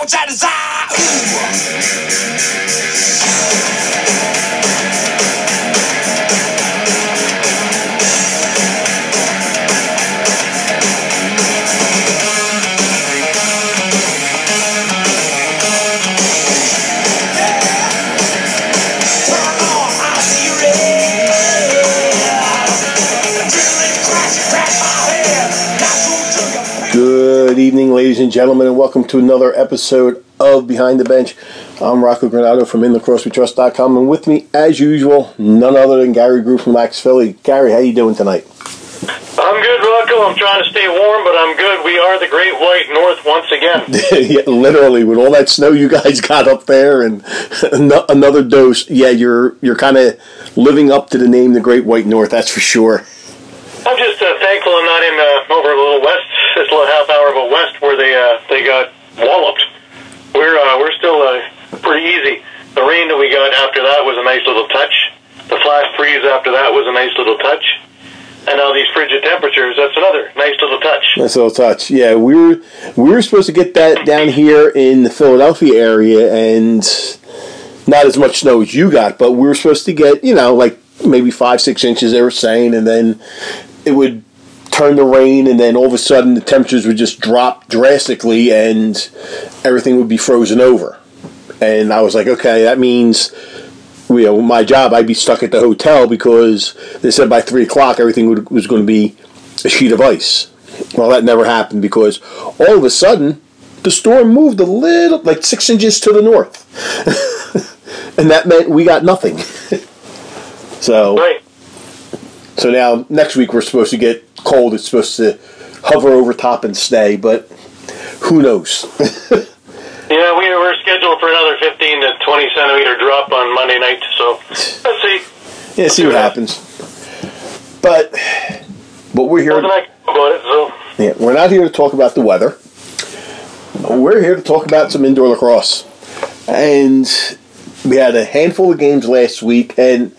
what I desire. Good evening, ladies and gentlemen, and welcome to another episode of Behind the Bench. I'm Rocco Granado from InLacrosseWeTrust.com, and with me, as usual, none other than Gary Grew from Lax Philly. Gary, how you doing tonight? I'm good, Rocco. I'm trying to stay warm, but I'm good. We are the Great White North once again. Yeah, literally, with all that snow you guys got up there, and another dose. Yeah, you're kind of living up to the name, the Great White North. That's for sure. I'm just thankful I'm not in over a little west, just a little half hour of a west where they got walloped. We're still pretty easy. The rain that we got after that was a nice little touch. The flash freeze after that was a nice little touch. And now these frigid temperatures, that's another nice little touch. Nice little touch. Yeah, we were supposed to get that down here in the Philadelphia area, and not as much snow as you got, but we were supposed to get, like maybe 5-6 inches, they were saying, and then it would turn to rain, and then all of a sudden the temperatures would just drop drastically and everything would be frozen over. And I was like, okay, that means, my job, I'd be stuck at the hotel because they said by 3 o'clock everything was going to be a sheet of ice. Well, that never happened because all of a sudden the storm moved a little, like 6 inches to the north. And that meant we got nothing. So, right. So now next week we're supposed to get cold. It's supposed to hover over top and stay, but who knows? Yeah, we're scheduled for another 15 to 20 centimeter drop on Monday night, so let's see. Yeah, see what happens. But we're here. About it, so. Yeah, we're not here to talk about the weather. We're here to talk about some indoor lacrosse. And we had a handful of games last week, and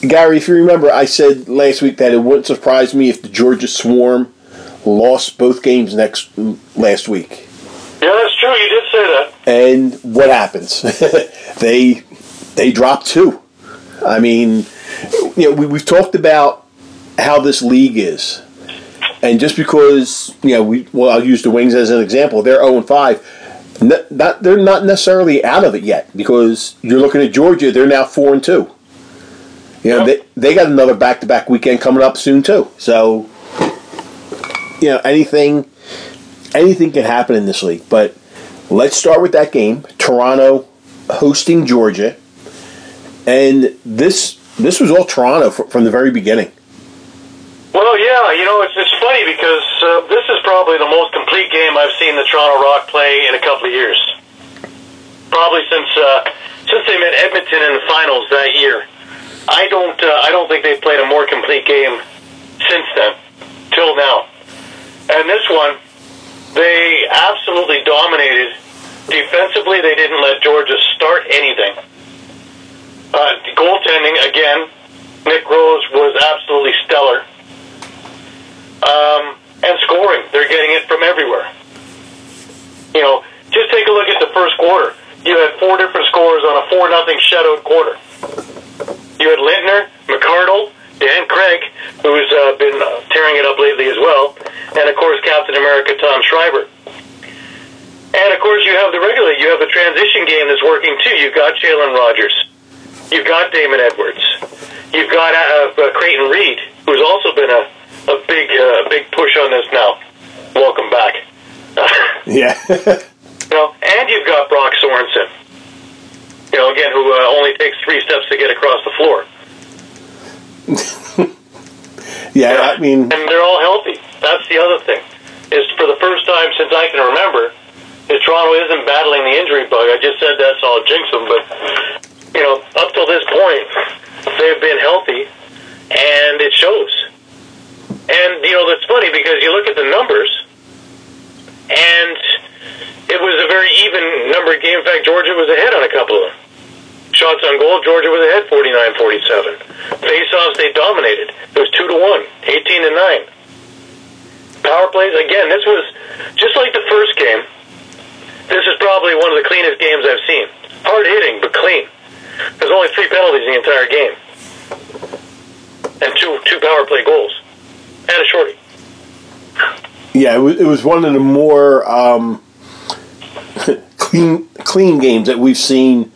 Gary, if you remember, I said last week that it wouldn't surprise me if the Georgia Swarm lost both games last week. Yeah, that's true. You did say that. And what happens? they dropped 2. I mean, we've talked about how this league is, and just because I'll use the Wings as an example. They're 0-5. They're not necessarily out of it yet because you're looking at Georgia. They're now 4-2. They got another back-to-back weekend coming up soon too. So, anything can happen in this league. But let's start with that game. Toronto hosting Georgia, and this was all Toronto from the very beginning. Well, yeah, it's funny because this is probably the most complete game I've seen the Toronto Rock play in a couple of years. Probably since they met Edmonton in the finals that year. I don't think they've played a more complete game since then, till now. And this one, they absolutely dominated. Defensively, they didn't let Georgia start anything. Goaltending, again, Nick Rose was absolutely stellar. And scoring, they're getting it from everywhere. Just take a look at the first quarter. You had 4 different scores on a 4-0 shutout quarter. You had Lintner, McCardle, Dan Craig, who's been tearing it up lately as well, and of course Captain America Tom Schreiber. And of course you have the transition game that's working too. You've got Jalen Rogers, you've got Damon Edwards, you've got Creighton Reed, who's also been a big push on this now. Welcome back. Yeah. And you've got Brock Sorensen. Again, who only takes 3 steps to get across the floor. Yeah, I mean... And they're all healthy. That's the other thing. Is for the first time since I can remember, Toronto isn't battling the injury bug. I just said that's all jinx them, but, up till this point, they've been healthy, and it shows. And, that's funny because you look at the numbers, and it was a very even numbered game. In fact, Georgia was ahead on a couple of them. Shots on goal, Georgia was ahead 49-47. Face-offs, they dominated. It was 2-1, 18-9. Power plays, again, this was just like the first game. this is probably one of the cleanest games I've seen. Hard hitting, but clean. There's only 3 penalties in the entire game. And two power play goals. And a shorty. Yeah, it was one of the more clean games that we've seen,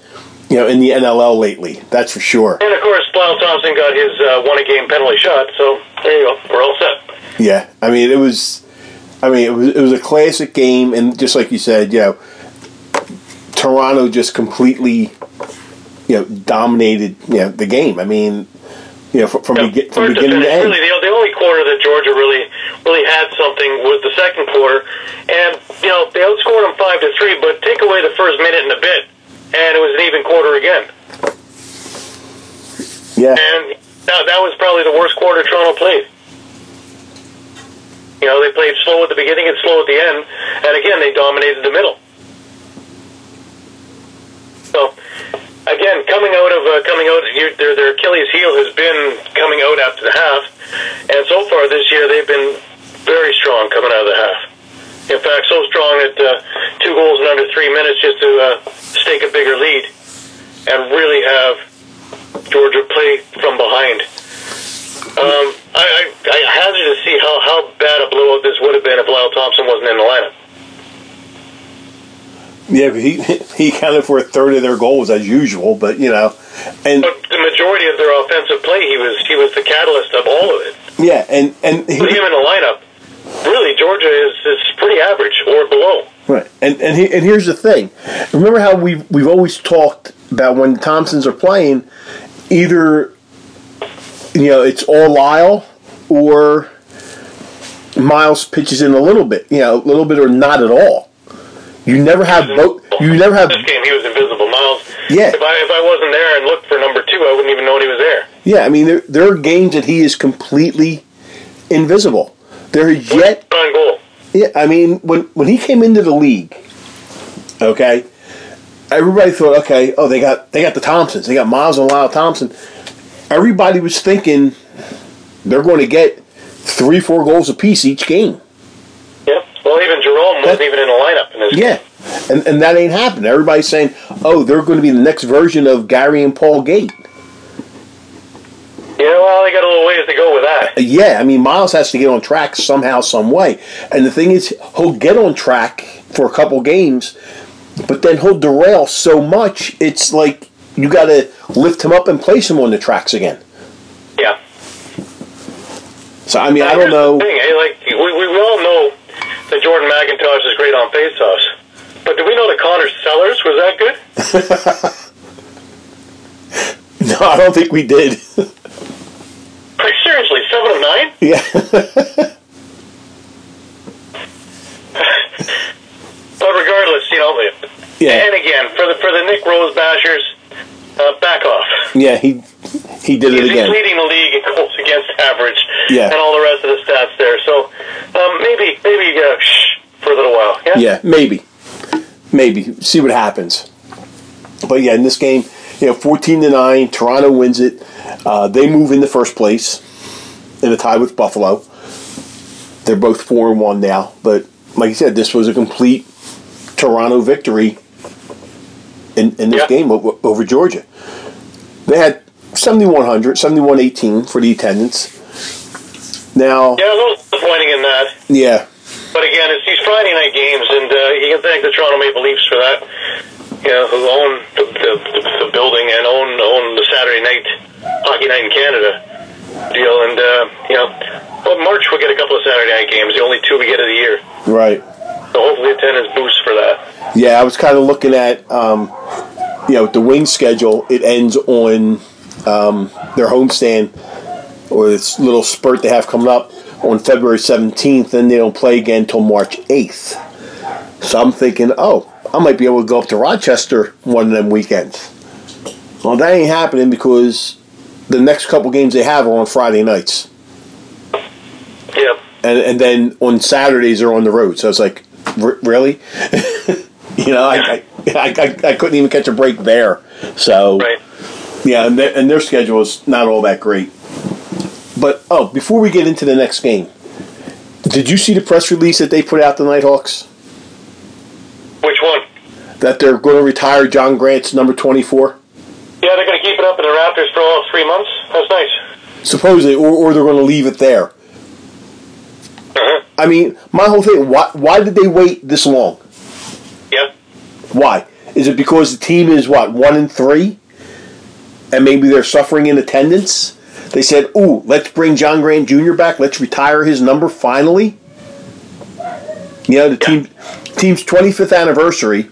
in the NLL lately. That's for sure. And of course, Lyle Thompson got his one-a-game penalty shot. So there you go. We're all set. Yeah, it was a classic game, and just like you said, Toronto just completely, dominated, the game. From beginning to end. Really, the only quarter that Georgia really had something was the second quarter, and they outscored them 5-3. But take away the first minute and a bit, and it was an even quarter again. Yeah, and that was probably the worst quarter Toronto played. They played slow at the beginning and slow at the end, and again they dominated the middle. So. Again, coming out, their Achilles heel has been coming out after the half, and so far this year they've been very strong coming out of the half. In fact, so strong that 2 goals in under 3 minutes just to stake a bigger lead and really have Georgia play from behind. I hazard to see how bad a blowout this would have been if Lyle Thompson wasn't in the lineup. Yeah, but he accounted for a third of their goals as usual, but but the majority of their offensive play, he was the catalyst of all of it. Yeah, and with him in the lineup, really Georgia is pretty average or below. Right, and here's the thing. Remember how we've always talked about when the Thompsons are playing, either it's all Lyle or Miles pitches in a little bit or not at all. You never have both. This game, he was invisible. Miles. Yeah. If I wasn't there and looked for number 2, I wouldn't even know he was there. Yeah, there are games that he is completely invisible. There is yet on goal. Yeah, when he came into the league, okay, everybody thought, okay, they got the Thompsons, they got Miles and Lyle Thompson. Everybody was thinking they're going to get 3-4 goals apiece each game. Yeah. Well, even Jerome wasn't even in the lineup in this game. And that ain't happened. Everybody's saying, they're going to be the next version of Gary and Paul Gate. Well, they got a little ways to go with that. Yeah, Miles has to get on track somehow, some way. And the thing is, he'll get on track for a couple games, but then he'll derail so much, it's like you got to lift him up and place him on the tracks again. Yeah. So, I don't know. Thing, we all know that Jordan McIntosh is great on faceoffs. But do we know that Connor Sellers was that good? No, I don't think we did. Like, seriously, 7 of 9? Yeah. But regardless, yeah. And again, for the Nick Rose bashers, back off. Yeah, he did it again. He's leading the league in goals against average, yeah, and all the rest of the stats there. So maybe for a little while. Yeah, yeah, maybe see what happens. But yeah, in this game, 14-9, Toronto wins it. They move into first place in a tie with Buffalo. They're both 4-1 now, but like you said, this was a complete Toronto victory in this game over Georgia. They had 7,100, 7,118 for the attendance. Now, yeah, a little disappointing in that. Yeah. But again, it's these Friday night games, and you can thank the Toronto Maple Leafs for that. Who own the building and own the Saturday night hockey night in Canada deal. And March we'll get a couple of Saturday night games, the only 2 we get of the year. Right. So hopefully attendance boosts for that. Yeah, I was kind of looking at, the Wings schedule. It ends on their homestand, or this little spurt they have coming up on February 17th, and they don't play again until March 8th. So I'm thinking, I might be able to go up to Rochester one of them weekends. Well, that ain't happening because the next couple games they have are on Friday nights. Yep. And then on Saturdays they're on the road. So I was like, really? I couldn't even catch a break there. So, right. Yeah, and their schedule is not all that great. But, before we get into the next game, did you see the press release that they put out, the Nighthawks? Which one? that they're going to retire John Grant's number 24? Yeah, they're going to keep it up in the Raptors for all 3 months. That's nice. Supposedly, or they're going to leave it there. Uh-huh. I mean, my whole thing, why did they wait this long? Yeah. Why? Is it because the team is, 1-3? And maybe they're suffering in attendance? They said, ooh, let's bring John Grant Jr. back. Let's retire his number finally. You know, the team's 25th anniversary.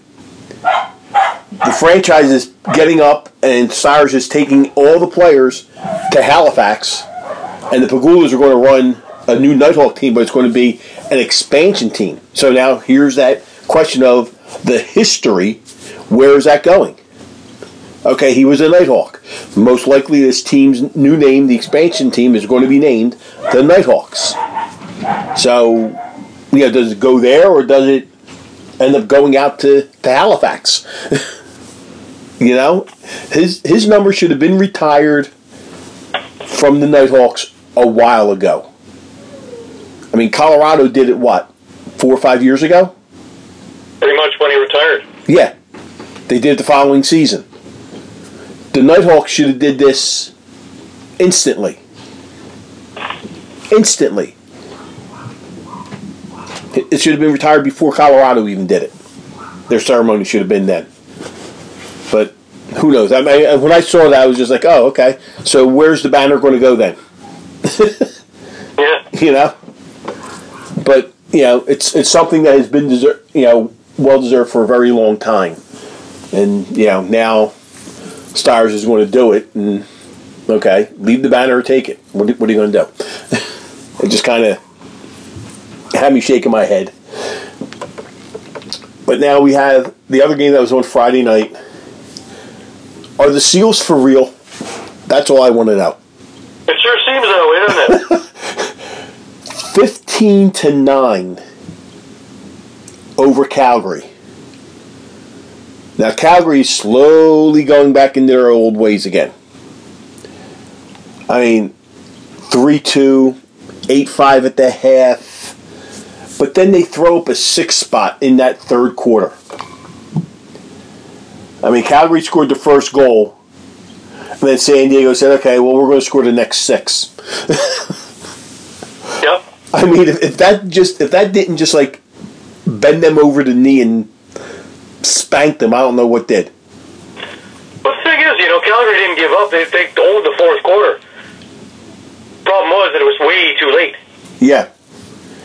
The franchise is getting up, and Stires is taking all the players to Halifax. And the Pagulas are going to run a new Nighthawk team, but it's going to be an expansion team. So now here's that question of the history. Where is that going? Okay, he was a Nighthawk. Most likely this team's new name, the expansion team, is going to be named the Nighthawks. So, does it go there, or does it end up going out to Halifax? His number should have been retired from the Nighthawks a while ago. I mean, Colorado did it, 4 or 5 years ago? Pretty much when he retired. Yeah. They did it the following season. The Nighthawks should have did this instantly. Instantly. It should have been retired before Colorado even did it. Their ceremony should have been then. But who knows? I mean, when I saw that, I was just like, oh, okay. So where's the banner going to go then? Yeah. But, it's something that has been well-deserved for a very long time. And, now Stires is going to do it. And, okay, leave the banner or take it. What are you going to do? It just kind of had me shaking my head. But now we have the other game that was on Friday night. Are the Seals for real? That's all I want to know. It sure seems that way, doesn't it? 15-9 over Calgary. Now Calgary's slowly going back into their old ways again. I mean, 3-2, 8-5 at the half. But then they throw up a 6 spot in that third quarter. I mean, Calgary scored the first goal. And then San Diego said, okay, well, we're going to score the next 6. Yep. I mean, if that didn't just bend them over the knee and spank them, I don't know what did. But the thing is, Calgary didn't give up. They owned the fourth quarter. Problem was that it was way too late. Yeah.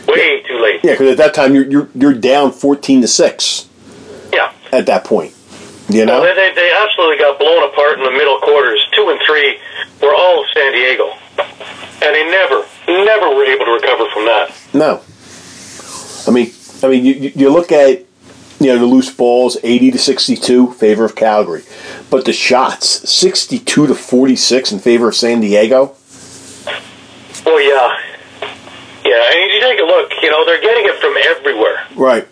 Way too late. Yeah, because at that time you're down 14-6. Yeah. At that point, Well, they absolutely got blown apart in the middle quarters. 2 and 3 were all San Diego, and they never were able to recover from that. No. I mean, you look at the loose balls, 80-62 favor of Calgary, but the shots 62-46 in favor of San Diego. Well, yeah. Yeah, and you take a look, they're getting it from everywhere. Right.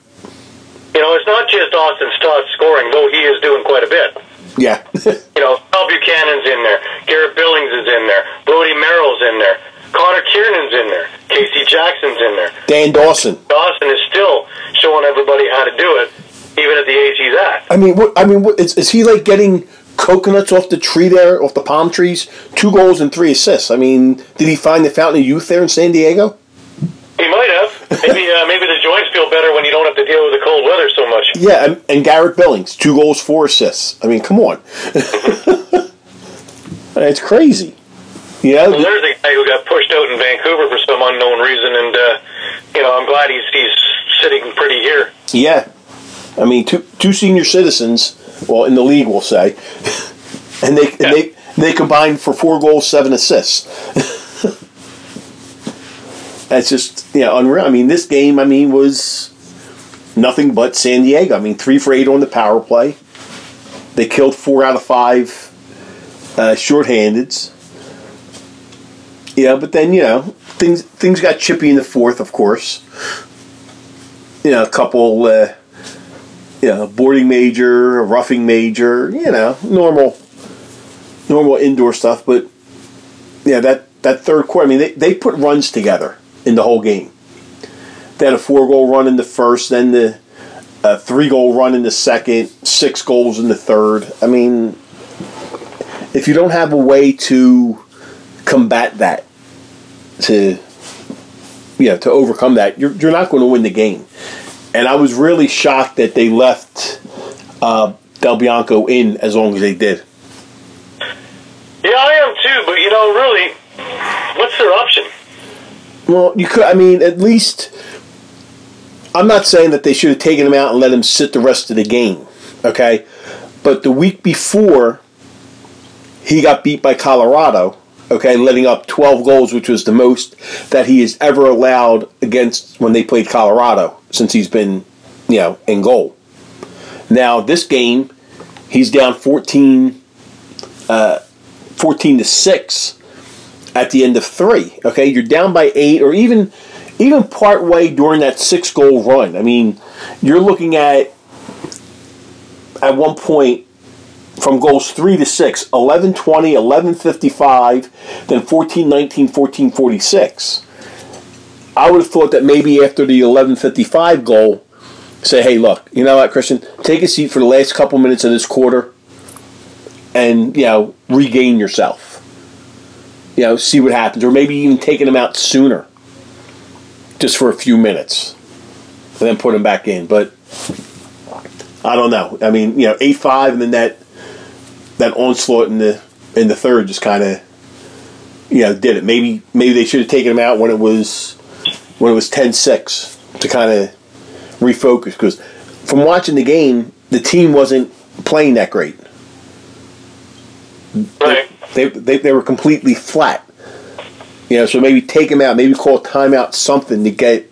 It's not just Austin Stott scoring, though he is doing quite a bit. Yeah. Al Buchanan's in there. Garrett Billings is in there. Brody Merrill's in there. Connor Kiernan's in there. Casey Jackson's in there. Dan Dawson. Dawson is still showing everybody how to do it, even at the age he's at. I mean, is he getting coconuts off the tree there, off the palm trees? 2 goals and 3 assists. I mean, did he find the fountain of youth there in San Diego? He might have. Maybe the joints feel better when you don't have to deal with the cold weather so much. Yeah, and Garrett Billings, 2 goals, 4 assists. I mean, come on. It's crazy. Well, there's a guy who got pushed out in Vancouver for some unknown reason, and I'm glad he's sitting pretty here. Yeah. I mean, two senior citizens, well, in the league, we'll say, and they combined for 4 goals, 7 assists. That's just unreal. I mean, this game, was nothing but San Diego. I mean, 3 for 8 on the power play. They killed 4 out of 5 shorthandeds. But then things got chippy in the fourth, of course. A couple boarding major, a roughing major, normal indoor stuff. But that third quarter, I mean, they put runs together in the whole game. They had a 4-goal run in the first, then a 3-goal run in the second, 6 goals in the third. I mean, if you don't have a way to combat that, to overcome that, you're not going to win the game. And I was really shocked that they left Del Bianco in as long as they did. Yeah, I am too, but really, what's their option? Well, you could. I mean, at least I'm not saying that they should have taken him out and let him sit the rest of the game. Okay, but the week before, he got beat by Colorado. Okay, letting up 12 goals, which was the most that he has ever allowed against when they played Colorado since he's been, in goal. Now this game, he's down 14 to 6 at the end of 3. Okay, you're down by 8, or even part way during that 6-goal run. I mean, you're looking at one point from goals 3 to 6, 11-20, 11-55, then 14-19, 14-46. I would have thought that maybe after the 11-55 goal, say, hey, look, you know what, Christian, take a seat for the last couple minutes of this quarter and, regain yourself. See what happens. Or maybe even taking him out sooner, just for a few minutes, and then put him back in. But I don't know. I mean, 8-5, and then that onslaught in the third just kind of, did it. Maybe they should have taken him out when it was 10-6 to kind of refocus. Because from watching the game, the team wasn't playing that great. Right. They were completely flat. So maybe take him out, maybe call timeout, something to get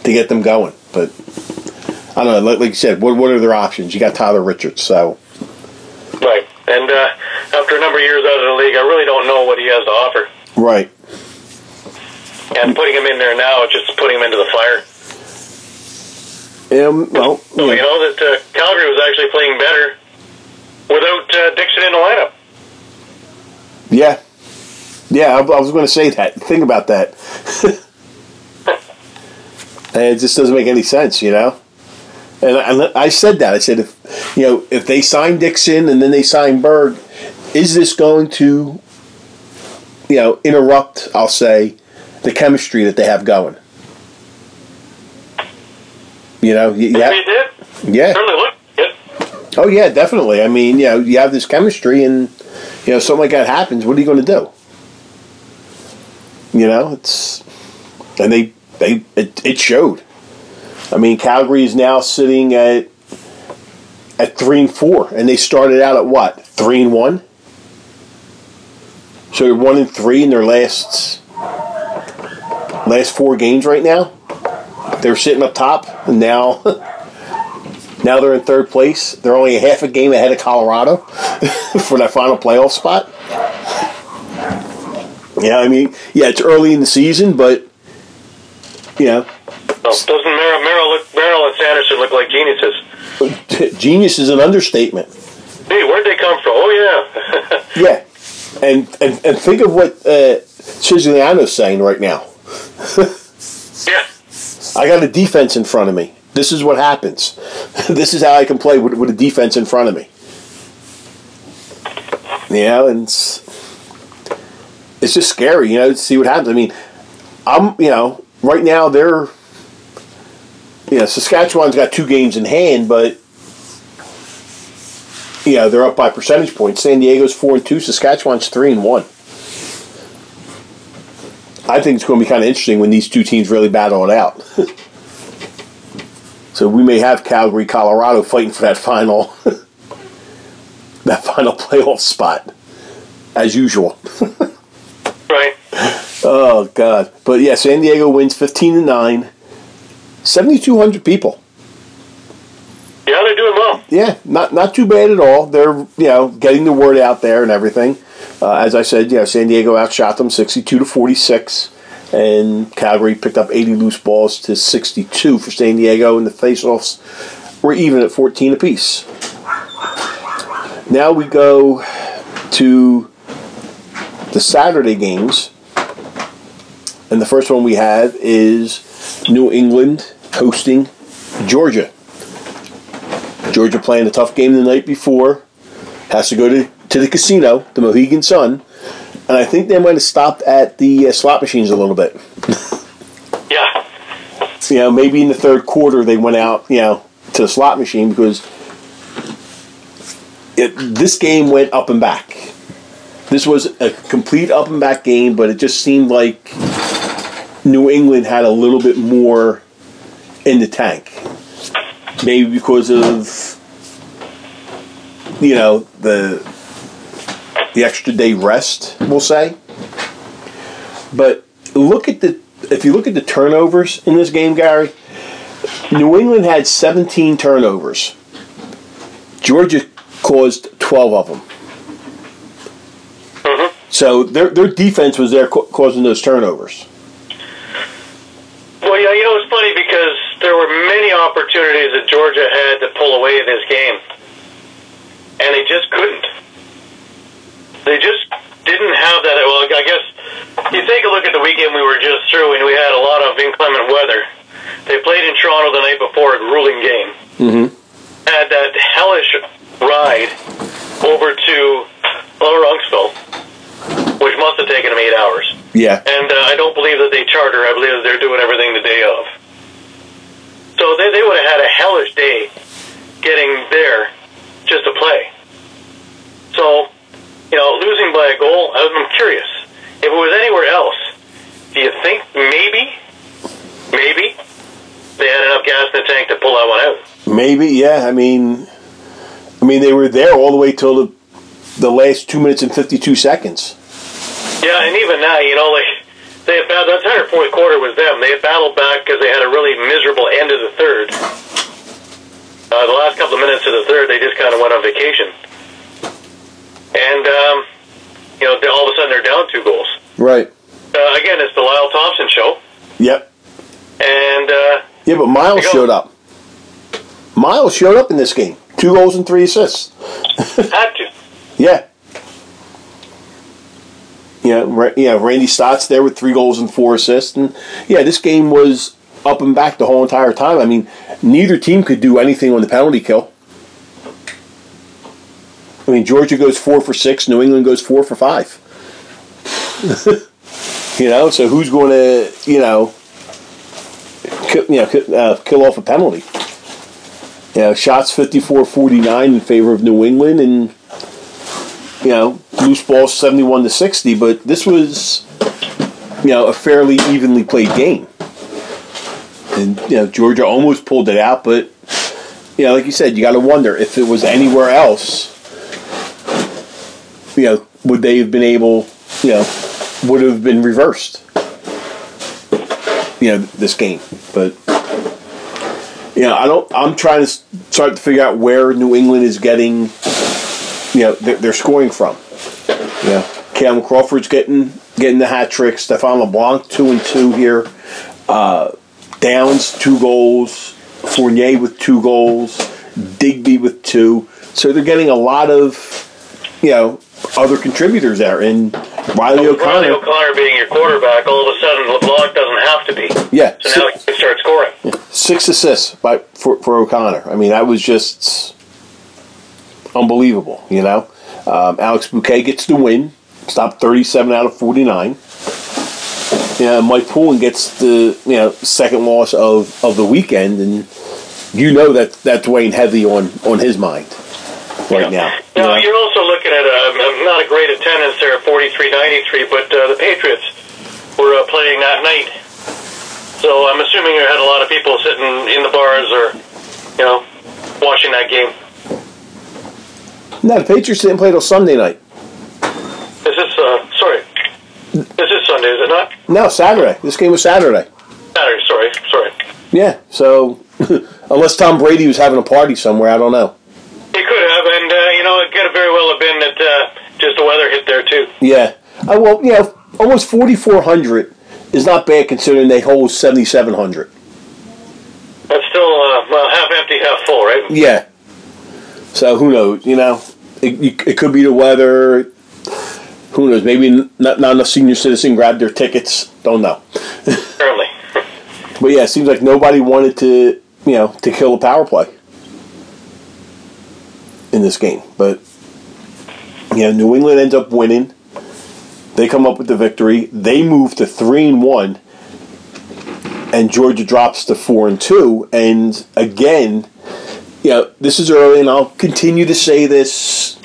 them going. But I don't know. Like you said, what are their options? You got Tyler Richards, so. Right, and after a number of years out of the league, I really don't know what he has to offer. Right. And putting him in there now is just putting him into the fire. Well, so that Calgary was actually playing better without Dixon in the lineup. Yeah, I was going to say that. Think about that. And it just doesn't make any sense, And I said that. I said, if they sign Dixon and then they sign Berg, is this going to, interrupt, I'll say, the chemistry that they have going? Maybe it did. Yeah. Certainly looked good. Oh, yeah, definitely. I mean, you have this chemistry and, something like that happens, what are you going to do? And it showed. I mean, Calgary is now sitting at 3-4, and they started out at what, 3-1? So they're 1-3 in their last 4 games right now. They're sitting up top, and now they're in 3rd place. They're only a half a game ahead of Colorado for that final playoff spot. Yeah, I mean, it's early in the season, but Well, doesn't Merrill and Sanderson look like geniuses? Genius is an understatement. Hey, where'd they come from? Oh, yeah. Yeah. And think of what Siciliano's saying right now. Yeah. I got a defense in front of me. This is what happens. This is how I can play with a defense in front of me. And it's just scary, to see what happens. I mean, right now they're, Saskatchewan's got 2 games in hand, but, they're up by percentage points. San Diego's 4-2, Saskatchewan's 3-1. I think it's going to be kind of interesting when these two teams really battle it out. So we may have Calgary, Colorado fighting for that final playoff spot, as usual. Right. Oh, God. But, yeah, San Diego wins 15-9. 7,200 people. Yeah, they're doing well. Yeah, not too bad at all. They're, getting the word out there and everything. As I said, San Diego outshot them 62-46. And Calgary picked up 80 loose balls to 62 for San Diego. And the faceoffs were even at 14 apiece. Now we go to the Saturday games. And the first one we have is New England hosting Georgia. Georgia playing a tough game the night before. Has to go to the casino, the Mohegan Sun. And I think they might have stopped at the slot machines a little bit. Yeah. Maybe in the third quarter they went out, to the slot machine because this game went up and back. This was a complete up and back game, but it just seemed like New England had a little bit more in the tank. Maybe because of, the extra day rest, we'll say. But if you look at the turnovers in this game, Gary, New England had 17 turnovers. Georgia caused 12 of them. Mm-hmm. So their defense was there causing those turnovers. Well, it's funny because there were many opportunities that Georgia had to pull away in this game, and they just couldn't. They just didn't have that. Well, I guess you take a look at the weekend we were just through, and we had a lot of inclement weather. They played in Toronto the night before, a grueling game. Mm-hmm. Had that hellish ride over to Lower Unksville, which must have taken them 8 hours. Yeah. And I don't believe that they charter. I believe that they're doing everything the day of. So they would have had a hellish day getting there just to play. So, losing by a goal, I'm curious. If it was anywhere else, do you think maybe they had enough gas in the tank to pull that one out? Maybe, yeah. I mean, they were there all the way till the last 2 minutes and 52 seconds. Yeah, and even now, they had that entire fourth quarter was them. They had battled back because they had a really miserable end of the third. The last couple of minutes of the third, they just kind of went on vacation. And, all of a sudden they're down 2 goals. Right. Again, it's the Lyle Thompson show. Yep. And, yeah, but Miles showed up. Miles showed up in this game. 2 goals and 3 assists. Had to. Yeah. Randy Stott's there with 3 goals and 4 assists. And, this game was up and back the whole entire time. I mean, neither team could do anything on the penalty kill. I mean, Georgia goes 4 for 6, New England goes 4 for 5. So who's going to, kill off a penalty? Shots 54-49 in favor of New England, and loose balls 71-60. But this was, a fairly evenly played game, and Georgia almost pulled it out. But like you said, you got to wonder if it was anywhere else. Would they have been able? Would have been reversed. This game, but. I'm trying to start to figure out where New England is getting, they're scoring from. Cam Crawford's getting the hat trick. Stefan LeBlanc 2-2 here. Downs 2 goals. Fournier with 2 goals. Digby with 2. So they're getting a lot of, other contributors there. And Riley O'Connor being your quarterback, all of a sudden LeBlanc doesn't have to be. Yeah. So now he can start scoring. 6 assists for O'Connor. I mean, that was just unbelievable, Alex Bouquet gets the win. Stopped 37 out of 49. Mike Poulin gets the, second loss of the weekend, and that's weighing heavy on his mind right now. Now, you're also looking at not a great attendance there at 43-93, but the Patriots were playing that night. So I'm assuming you had a lot of people sitting in the bars or, watching that game. No, the Patriots didn't play till Sunday night. This is Sunday, is it not? No, Saturday. This game was Saturday. Saturday, sorry. Yeah, so unless Tom Brady was having a party somewhere, I don't know. He could have, and, it could have very well have been that just the weather hit there, too. Yeah. Almost 4,400 is not bad considering they hold 7,700. That's still, half empty, half full, right? Yeah. So who knows? It could be the weather. Who knows? Maybe not enough senior citizen grabbed their tickets. Don't know. Apparently. But yeah, it seems like nobody wanted to, to kill a power play in this game. But, New England ends up winning. They come up with the victory. They move to 3-1, and Georgia drops to 4-2. And again, this is early, and I'll continue to say this,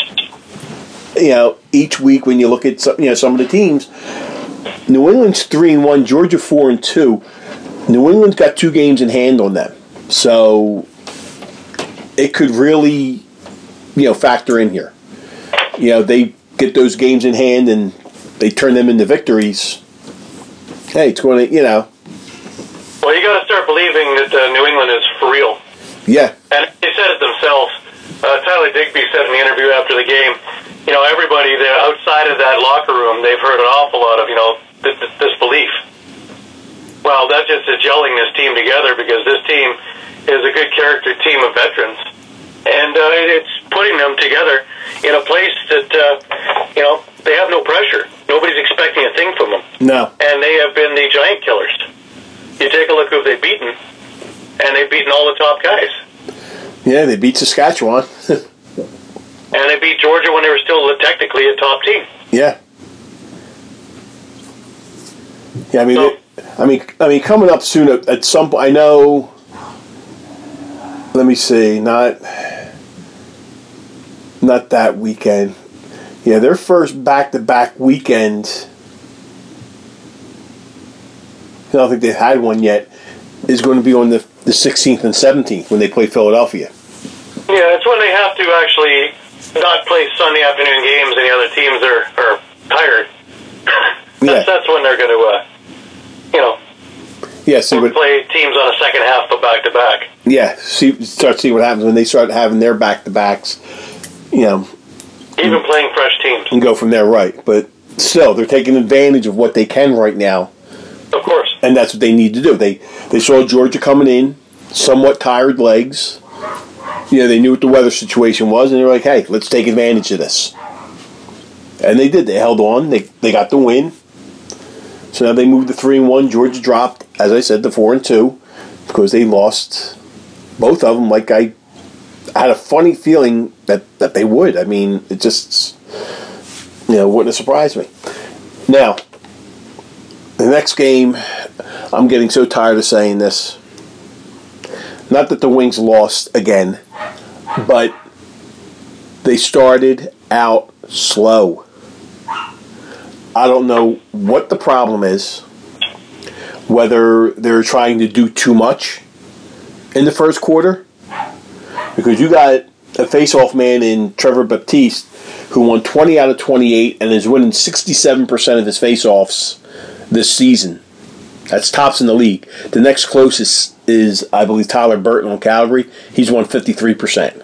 each week when you look at some of the teams. New England's 3-1, Georgia 4-2. New England's got 2 games in hand on them, so it could really, factor in here. They get those games in hand and they turn them into victories. Hey, it's going to, Well, you got to start believing that New England is for real. Yeah. And they said it themselves. Tyler Digby said in the interview after the game, everybody there outside of that locker room, they've heard an awful lot of, this belief. Well, that just is gelling this team together, because this team is a good character team of veterans. And it's putting them together in a place that, they have no pressure. Nobody's expecting a thing from them. No. And they have been the giant killers. You take a look who they've beaten, and they've beaten all the top guys. Yeah, they beat Saskatchewan. And they beat Georgia when they were still technically a top team. Yeah. Yeah, I mean, coming up soon at some point. I know. Let me see. Not that weekend. Yeah, their first back-to-back weekend. I don't think they've had one yet. Is going to be on the 16th and 17th when they play Philadelphia. Yeah, it's when they have to actually not play Sunday afternoon games, and the other teams are tired. That's when they're going to, play teams on a second half of back-to-back. Yeah, start seeing what happens when they start having their back-to-backs. Even playing fresh teams. And go from there, right. But still, they're taking advantage of what they can right now. Of course. And that's what they need to do. They saw Georgia coming in, somewhat tired legs. They knew what the weather situation was, and they were like, hey, let's take advantage of this. And they did. They held on. They got the win. So now they moved to 3-1. Georgia dropped, as I said, to 4-2 because they lost both of them. Like I had a funny feeling that they would. I mean, it just wouldn't have surprised me. Now, the next game, I'm getting so tired of saying this. Not that the Wings lost again, but they started out slow. I don't know what the problem is, whether they're trying to do too much in the first quarter, because you got a face-off man in Trevor Baptiste who won 20 out of 28 and is winning 67% of his face-offs this season. That's tops in the league. The next closest is, I believe, Tyler Burton on Calgary. He's won 53%.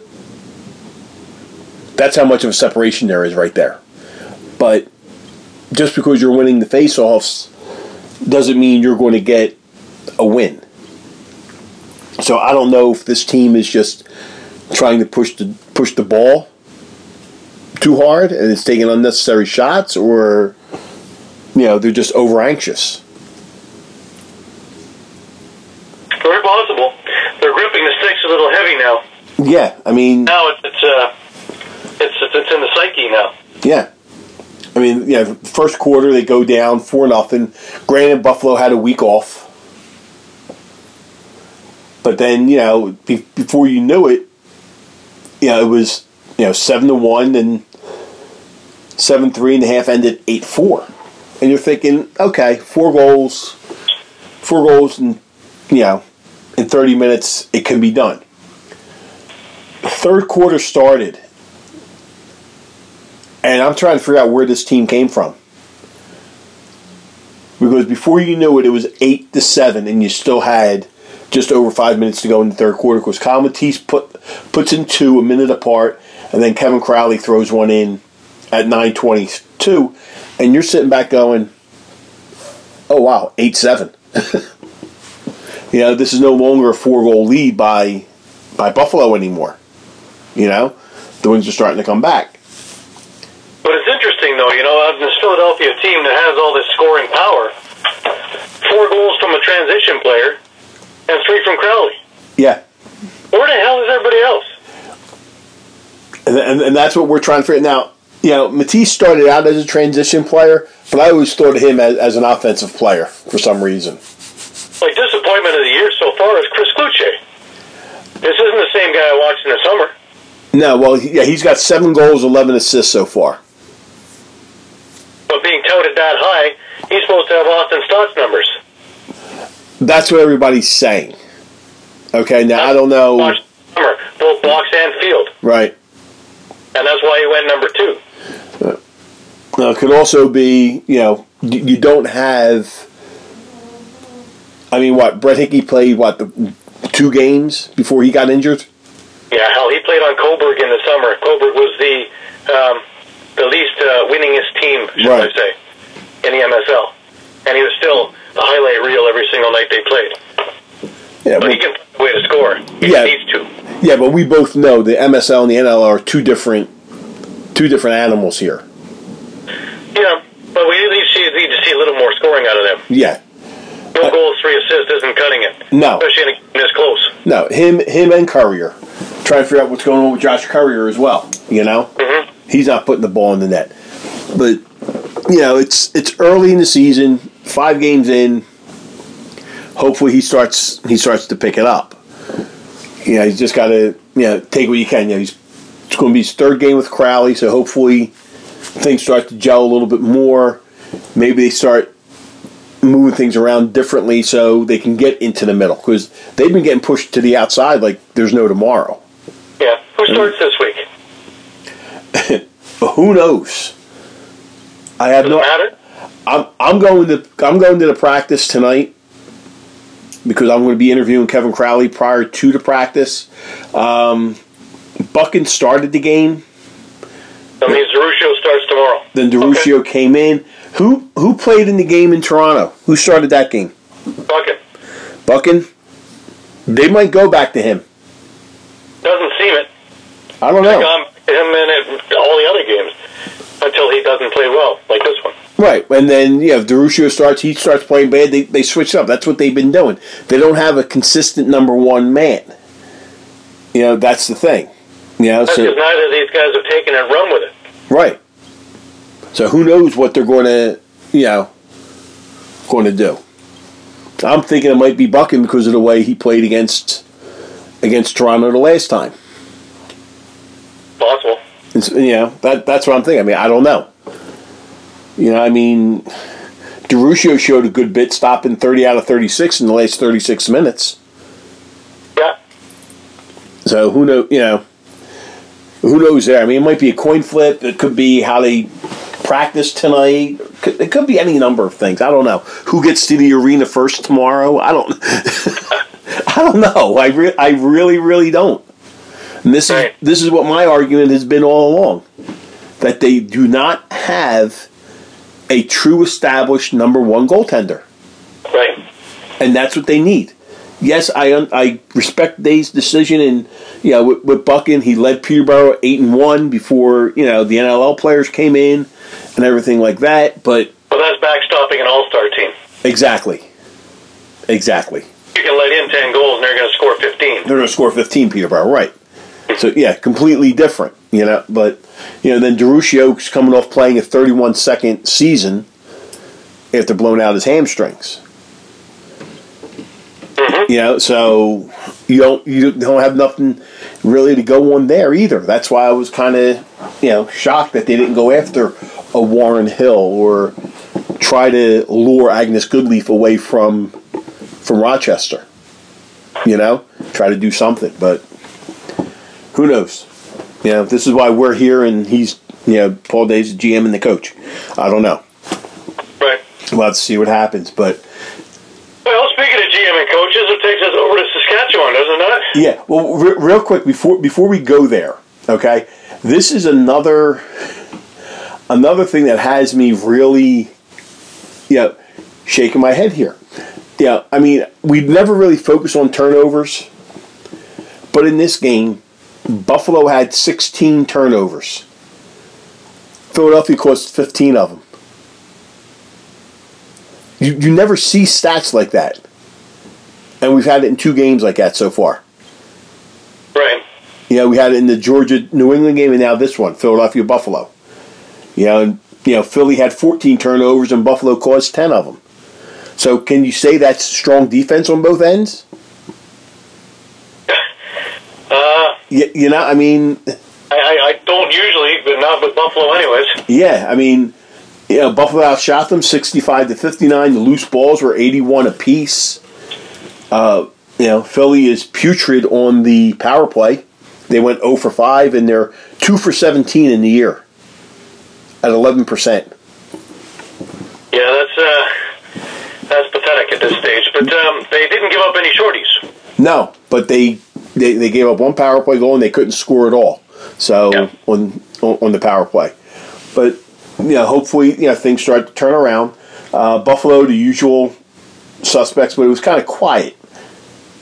That's how much of a separation there is right there. But just because you're winning the face-offs doesn't mean you're going to get a win. So I don't know if this team is just trying to push the ball too hard and it's taking unnecessary shots, or they're just over anxious. Very possible. They're gripping the sticks a little heavy now. Yeah, I mean, now it's in the psyche now. Yeah. I mean, first quarter they go down 4-0. Granted, Buffalo had a week off. But then, before you knew it, it was, 7-1 and 7-3 and a half ended 8-4. And you're thinking, okay, 4 goals and, in 30 minutes it can be done. The third quarter started, and I'm trying to figure out where this team came from. Because before you knew it, it was 8-7, and you still had just over 5 minutes to go in the third quarter. Because Kyle Matisse puts in 2 a minute apart, and then Kevin Crowley throws one in at 9:22, and you're sitting back going, "Oh wow, 8-7." This is no longer a 4-goal lead by Buffalo anymore. The Wings are starting to come back. But it's interesting, though, this Philadelphia team that has all this scoring power, 4 goals from a transition player, and 3 from Crowley. Yeah. Where the hell is everybody else? And that's what we're trying to figure out. Now, Matisse started out as a transition player, but I always thought of him as an offensive player for some reason. Like, disappointment of the year so far is Chris Kluche. This isn't the same guy I watched in the summer. No, well, yeah, he's got 7 goals, 11 assists so far. But being touted that high, he's supposed to have Austin Stott's numbers. That's what everybody's saying. Okay, now I don't know. Both box and field. Right. And that's why he went number 2. Now, it could also be, you don't have. I mean, Brett Hickey played, the 2 games before he got injured? Yeah, hell, he played on Coburg in the summer. Coburg was the least winningest team, should I say, in the MSL. And he was still the highlight reel every single night they played. Yeah, but he can find a way to score. He needs to. Yeah, but we both know the MSL and the NL are two different animals here. Yeah, but we need to see a little more scoring out of them. Yeah. No goals, 3 assists isn't cutting it. No. Especially in a game this close. No, him and Courier. Trying to figure out what's going on with Josh Courier as well, Mm-hmm. He's not putting the ball in the net. But, it's early in the season, 5 games in. Hopefully he starts to pick it up. He's just got to, take what you can. It's going to be his 3rd game with Crowley, so hopefully things start to gel a little bit more. Maybe they start moving things around differently so they can get into the middle, because they've been getting pushed to the outside like there's no tomorrow. Yeah. Who starts this week? Who knows? I have no matter. I'm going to the practice tonight because I'm going to be interviewing Kevin Crowley prior to the practice. Buchan started the game. That means DeRuscio starts tomorrow. Then DeRuscio came in. Who played in the game in Toronto? Who started that game? Buchan? They might go back to him. Doesn't seem it. I don't know. Him in all the other games until he doesn't play well, like this one. Right, and then if DeRuscio starts, he starts playing bad. They switch up. That's what they've been doing. They don't have a consistent number 1 man. That's the thing. That's because neither of these guys have taken and run with it. Right. So who knows what they're going to do? I'm thinking it might be Buchan because of the way he played against Toronto the last time. Possible. That's what I'm thinking. I mean, I don't know. DeRuscio showed a good bit, stopping 30 out of 36 in the last 36 minutes. Yeah. So who knows? Who knows there? I mean, it might be a coin flip. It could be how they practice tonight. It could be any number of things. I don't know. Who gets to the arena first tomorrow? I don't. I don't know. I really, really don't. And this is what my argument has been all along, that they do not have a true established number 1 goaltender. Right. And that's what they need. Yes, I respect Dave's decision, and with Buchan, he led Peterborough 8-1 before the NLL players came in and everything like that. But that's backstopping an all-star team. Exactly. You can let in 10 goals, and they're going to score 15. They're going to score 15, Peterborough, right? So completely different. But then DeRuscio's coming off playing a 31-second season after blowing out his hamstrings. Mm-hmm. So you don't have nothing really to go on there either. That's why I was kind of shocked that they didn't go after a Warren Hill or try to lure Agnes Goodleaf away from Rochester. Try to do something, but who knows? This is why we're here, and he's Paul Day's the GM and the coach. I don't know. Right. We'll have to see what happens, but. Well, speaking of GM and coaches, it takes us over to Saskatchewan, does it not? Yeah. Well, real quick before we go there, okay? This is another thing that has me really, shaking my head here. I mean, we never really focus on turnovers, but in this game, Buffalo had 16 turnovers. Philadelphia caused 15 of them. You never see stats like that. And we've had it in 2 games like that so far. we had it in the Georgia-New England game, and now this one, Philadelphia-Buffalo. And Philly had 14 turnovers, and Buffalo caused 10 of them. So can you say that's strong defense on both ends? I mean... I don't usually, but not with Buffalo anyways. Yeah, I mean, Buffalo outshot them 65-59. The loose balls were 81 apiece. Philly is putrid on the power play. They went 0 for 5, and they're 2 for 17 in the year at 11%. Yeah, that's pathetic at this stage. But they didn't give up any shorties. No, but they gave up one power play goal, and they couldn't score at all. So on the power play, but hopefully things start to turn around. Buffalo, the usual suspects, but it was kind of quiet.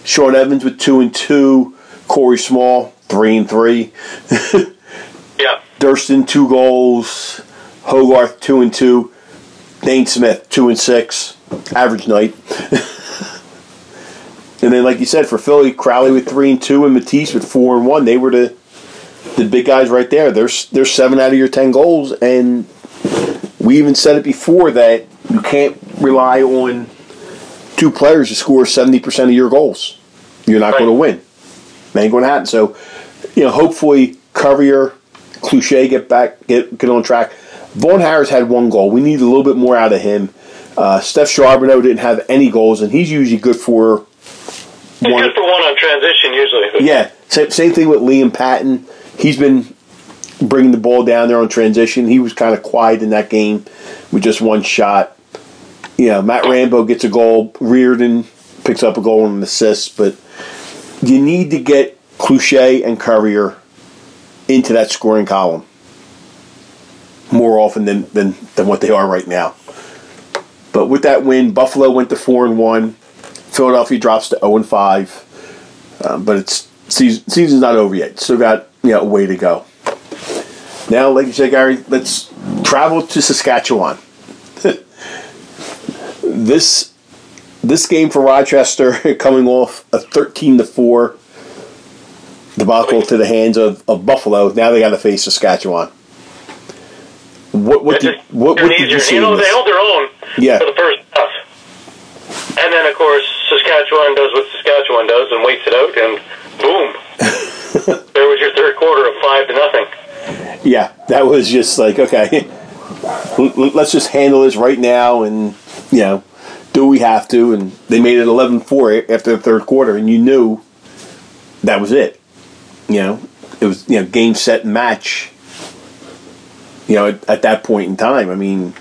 Sean Evans with 2-2, Corey Small 3-3. Yeah, Durston 2 goals, Hogarth 2-2, Dane Smith 2-6, average night. And then, like you said, for Philly, Crowley with 3-2 and Matisse with 4-1. They were the big guys right there. There's 7 out of your 10 goals, and we even said it before that you can't rely on 2 players to score 70% of your goals. You're not going to win. It ain't going to happen. So, hopefully Courier, Cloutier get on track. Vaughn Harris had 1 goal. We need a little bit more out of him. Steph Charbonneau didn't have any goals, and he's usually good for one. He's good for one on transition usually. Yeah, same thing with Liam Patton. He's been bringing the ball down there on transition. He was kind of quiet in that game with just 1 shot. Matt Rambo gets a goal. Reardon picks up a goal and an assist. But you need to get Cloutier and Courier into that scoring column more often than what they are right now. But with that win, Buffalo went to 4-1. Philadelphia drops to 0-5. But season's not over yet. Still got a way to go. Now, like you said, Gary, let's travel to Saskatchewan. This game for Rochester, coming off a 13-4 debacle to the hands of Buffalo. Now they got to face Saskatchewan. What did you see? They held their own for the first half. And then, of course, Saskatchewan does what Saskatchewan does and waits it out, and boom. There was your third quarter of 5-0. Yeah, that was just like, okay, let's just handle this right now and, do what we have to. And they made it 11-4 after the third quarter, and you knew that was it. It was, game, set, and match, at that point in time. I mean,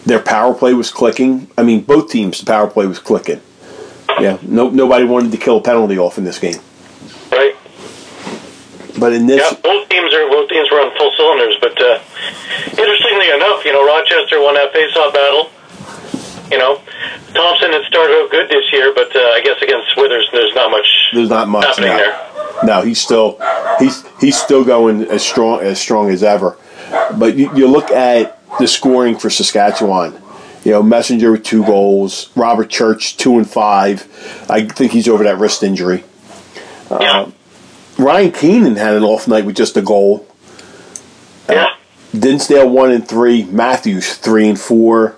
their power play was clicking. I mean, both teams, the power play was clicking. Nobody wanted to kill a penalty off in this game. Right. But in this, both teams were on full cylinders. But interestingly enough, Rochester won that face-off battle. Thompson had started out good this year, but I guess against Withers, there's not much happening there. No, he's still going as strong as ever. But you look at the scoring for Saskatchewan. Messenger with 2 goals. Robert Church 2-5. I think he's over that wrist injury. Ryan Keenan had an off night with just a goal. Dinsdale 1-3. Matthews 3-4.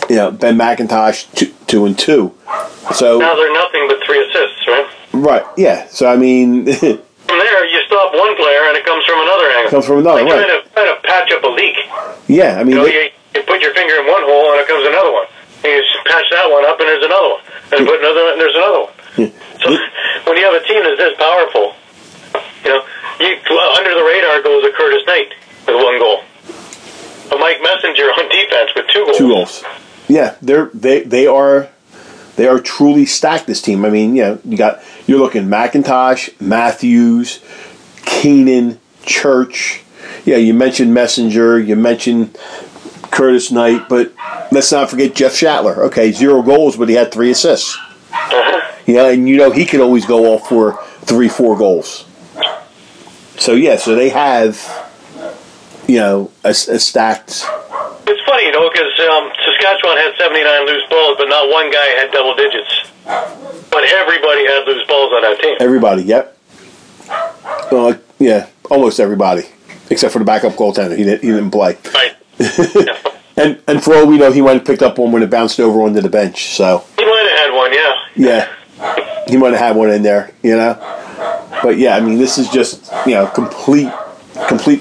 Ben McIntosh 2-2. So now they're nothing but 3 assists, right? Right. Yeah. So I mean, from there you stop one player and it comes from another angle. Right. Trying to patch up a leak. Yeah. I mean, you put your finger in one hole and it comes another one. And you patch that one up and there's another one. And put another and there's another one. So when you have a team that's this powerful, under the radar goes a Curtis Knight with 1 goal. A Mike Messenger on defense with 2 goals. 2 goals. Yeah, they are truly stacked, this team. I mean, you're looking McIntosh, Matthews, Keenan, Church. Yeah, you mentioned Messenger, you mentioned Curtis Knight, but let's not forget Jeff Shatler. Okay, 0 goals, but he had 3 assists. And he can always go off for 3-4 goals. So they have, a stacked. It's funny, because Saskatchewan had 79 loose balls, but not one guy had double digits. But everybody had loose balls on that team. Everybody, yep. Yeah, almost everybody, except for the backup goaltender. He didn't play. Right. And for all we know, he might have picked up one when it bounced over onto the bench. So he might have had one, yeah. Yeah, he might have had one in there, But yeah, I mean, this is just complete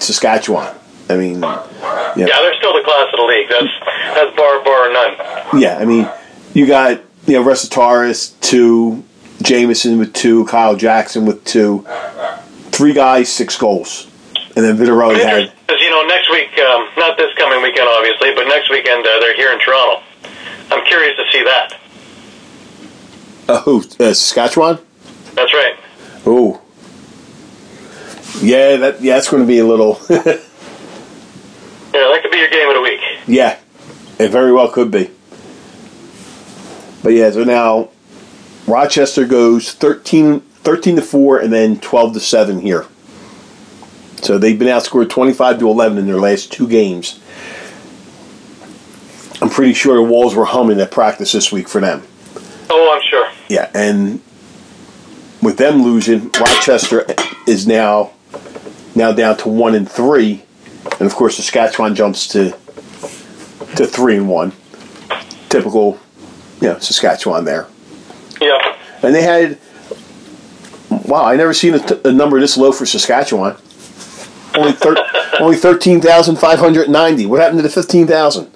Saskatchewan. I mean, yeah, they're still the class of the league. That's bar none. Yeah, I mean, you got Resetaris 2, Jameson with 2, Kyle Jackson with 2, 3 guys, 6 goals, and then Vitarelli had. Because next week, not this coming weekend, obviously, but next weekend they're here in Toronto. I'm curious to see that. Who? Saskatchewan? That's right. Oh, yeah, that's going to be a little. Yeah, that could be your game of the week. Yeah, it very well could be. But yeah, so now Rochester goes 13-4 and then 12-7 here. So they've been outscored 25-11 in their last 2 games. I'm pretty sure the walls were humming at practice this week for them. Oh, I'm sure. Yeah, and with them losing, Rochester is now down to 1-3, and of course Saskatchewan jumps to 3-1. Typical, Saskatchewan there. Yeah. And they had, wow, I never seen a number this low for Saskatchewan. Only 13,590. What happened to the 15,000?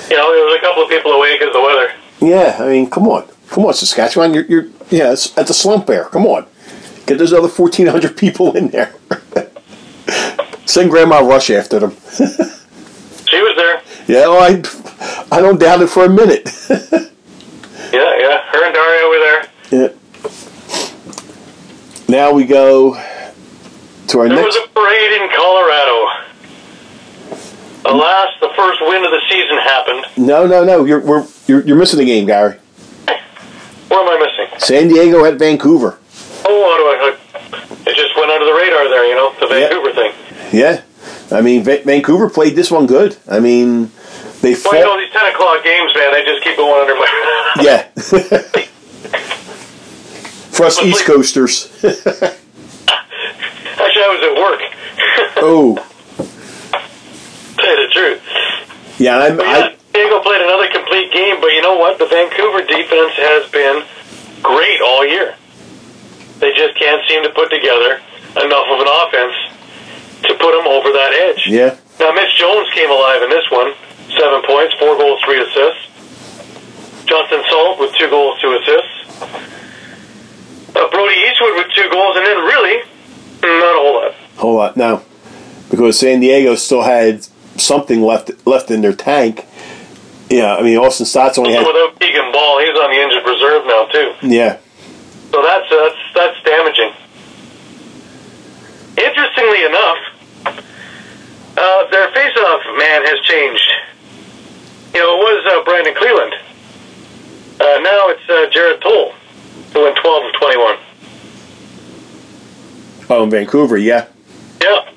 There was a couple of people away because of the weather. Yeah, I mean, come on, Saskatchewan, you're it's at the slump there. Come on, get those other 1,400 people in there. Send Grandma Rush after them. She was there. Yeah, well, I don't doubt it for a minute. Yeah, her and Daria were there. Yeah. Now we go to our There next. was a parade in Colorado. Alas, the first win of the season happened. No. You're missing the game, Gary. Where am I missing? San Diego at Vancouver. Oh, it just went under the radar there, the Vancouver thing. Yeah. I mean, Vancouver played this one good. I mean, they fought. Well, these 10 o'clock games, man, they just keep going under my... Yeah. For us East Coasters. Actually, I was at work. Oh. Say the truth. Yeah, Diego played another complete game, but you know what? The Vancouver defense has been great all year. They just can't seem to put together enough of an offense to put them over that edge. Yeah. Now, Mitch Jones came alive in this one. 7 points, 4 goals, 3 assists. Justin Salt with 2 goals, 2 assists. Brody Eastwood with 2 goals, and then really, not a whole lot. No. Because San Diego still had something left in their tank. Yeah, I mean, Austin Stotts only had... Without Keegan Ball, he's on the injured reserve now, too. Yeah. So that's damaging. Interestingly enough, their face-off man has changed. It was Brandon Cleveland. Now it's Jared Toll, who went 12 of 21. Oh, in Vancouver, yeah. Yeah.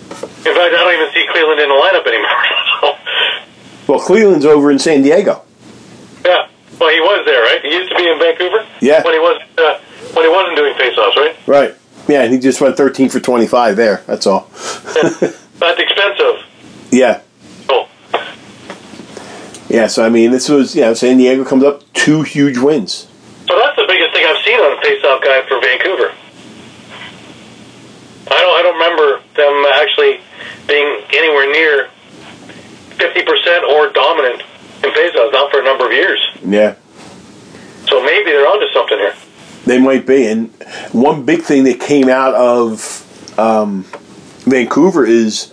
In fact, I don't even see Cleveland in the lineup anymore. Well, Cleveland's over in San Diego. Yeah. Well, he was there, right? He used to be in Vancouver. Yeah. When he wasn't doing face-offs, right? Right. Yeah, and he just went 13 for 25 there. That's all. That's expensive. Yeah. Cool. Yeah. So I mean, this was San Diego comes up 2 huge wins. So that's the biggest thing I've seen on a face-off guy for Vancouver. I don't remember them actually being anywhere near 50% or dominant in face-offs, not for a number of years. Yeah. So maybe they're onto something here. They might be. And one big thing that came out of Vancouver is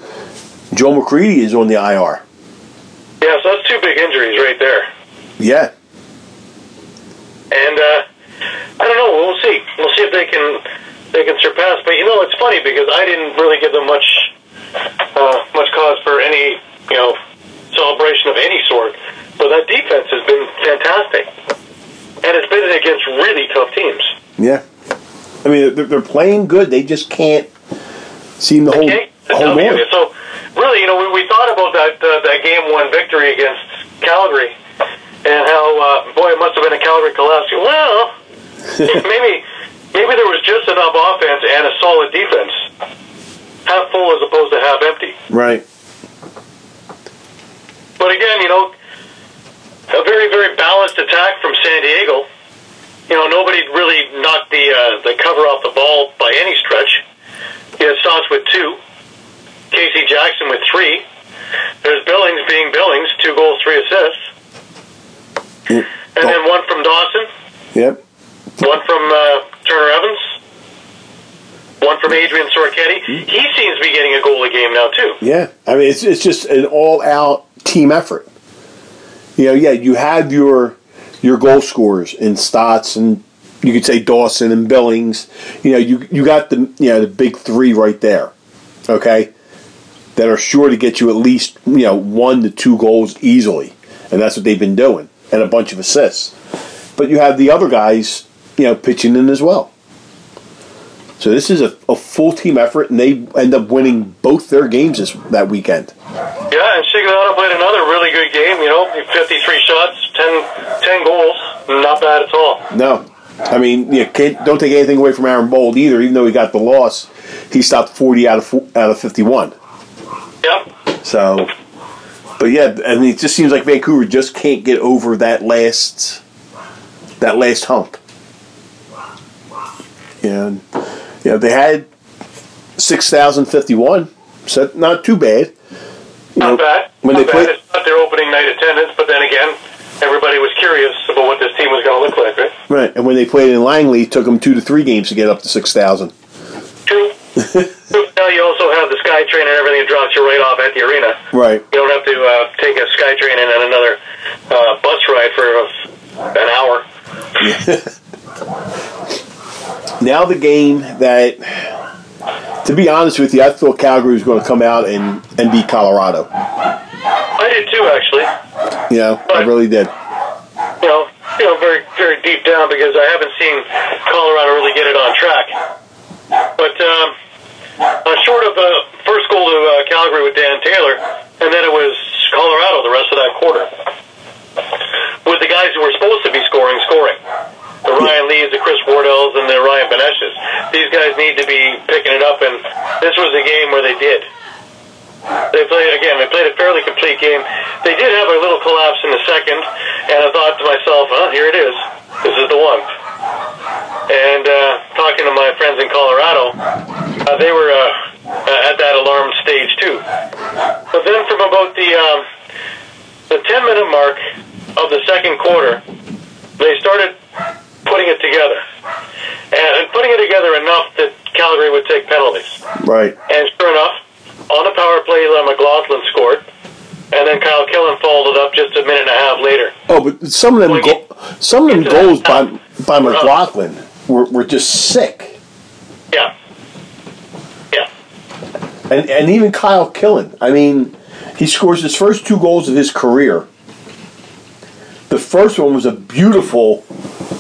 Joe McCready is on the IR. Yeah, so that's 2 big injuries right there. Yeah. And I don't know. We'll see. We'll see if they can surpass. But it's funny because I didn't really give them much cause for any celebration of any sort. But that defense has been fantastic, and it's been against really tough teams. Yeah. I mean, they're playing good. They just can't seem to hold on. So really, we thought about that game 1 victory against Calgary, and how boy, it must have been a Calgary collapse. Well, maybe there was just enough offense and a solid defense, half full as opposed to half empty. Right. But again, a very, very balanced attack from San Diego. Nobody really knocked the cover off the ball by any stretch. You had Stotts with 2, Casey Jackson with 3. There's Billings being Billings, 2 goals, 3 assists. And then 1 from Dawson. Yep. 1 from Turner Evans. 1 from Adrian Sorchetti. He seems to be getting a goal a game now, too. Yeah. I mean, it's just an all-out team effort. You have your goal scorers in Stotts, and you could say Dawson and Billings. You got the big 3 right there. Okay? That are sure to get you at least 1 to 2 goals easily. And that's what they've been doing. And a bunch of assists. But you have the other guys, pitching in as well. So this is a full team effort, and they end up winning both their games that weekend. Yeah, and Sigurdsson played another really good game. 53 shots, 10 goals, not bad at all. No, I mean, don't take anything away from Aaron Bold either. Even though he got the loss, he stopped 40 out of 51. Yep. So, but yeah, I mean, it just seems like Vancouver just can't get over that last hump. And they had 6,051, so not too bad. Not bad. It's not their opening night attendance, but then again, everybody was curious about what this team was going to look like, right? Right, and when they played in Langley, it took them 2 to 3 games to get up to 6,000. True. Now you also have the SkyTrain and everything that drops you right off at the arena. Right. You don't have to take a SkyTrain and another bus ride for an hour. Now the game that, to be honest with you, I thought Calgary was going to come out and beat Colorado. I did too, actually. I really did. Very, very deep down, because I haven't seen Colorado really get it on track. But short of the first goal to Calgary with Dan Taylor, and then it was Colorado the rest of that quarter, with the guys who were supposed to be scoring. The Ryan Lees, the Chris Wardells, and the Ryan Beneshes. These guys need to be picking it up, and this was a game where they did. They played a fairly complete game. They did have a little collapse in the second, and I thought to myself, here it is. This is the one. And talking to my friends in Colorado, they were at that alarmed stage too. But then from about the 10-minute mark of the second quarter, they started putting it together. And putting it together enough that Calgary would take penalties. Right. And sure enough, on the power play, McLaughlin scored. And then Kyle Killen followed it up just a minute and a half later. Oh, but some of them goals by McLaughlin were just sick. Yeah. And even Kyle Killen. I mean, he scores his first 2 goals of his career. The first one was a beautiful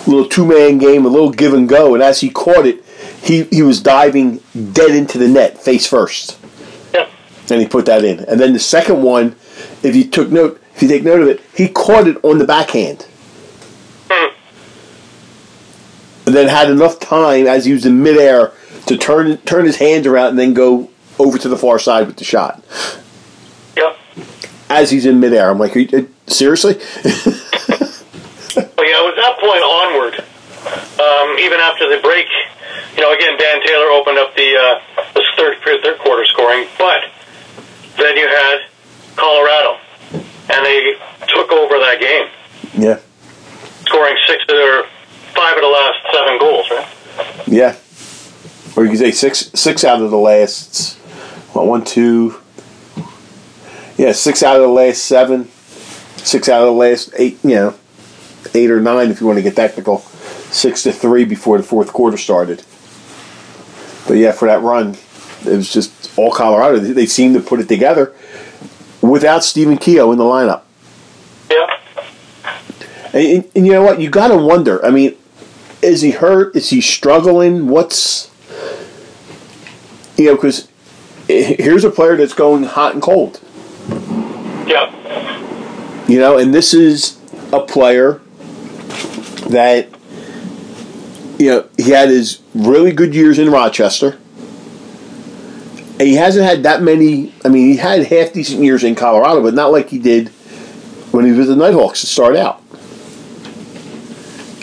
little 2-man game, a little give and go, and as he caught it, he was diving dead into the net, face first. Yeah. And he put that in. And then the second one, if you take note of it, he caught it on the backhand. And then had enough time as he was in midair to turn his hands around and then go over to the far side with the shot. Yep. As he's in midair. I'm like, seriously? Well, yeah, it was that point onward, even after the break, again, Dan Taylor opened up the third quarter scoring, but then you had Colorado, and they took over that game. Yeah. Scoring 5 of the last 7 goals, right? Yeah. Or you could say six out of the last, 1, 2, 6 out of the last 7, 6 out of the last 8, 8 or 9 if you want to get technical. 6-3 before the fourth quarter started. But yeah, for that run, it was just all Colorado. They seemed to put it together without Stephen Keogh in the lineup. Yeah. And you know what? You got to wonder. I mean, is he hurt? Is he struggling? What's... because here's a player that's going hot and cold. Yeah. And this is a player that he had his really good years in Rochester. And he hasn't had that many. I mean, he had half decent years in Colorado, but not like he did when he was with the Nighthawks to start out.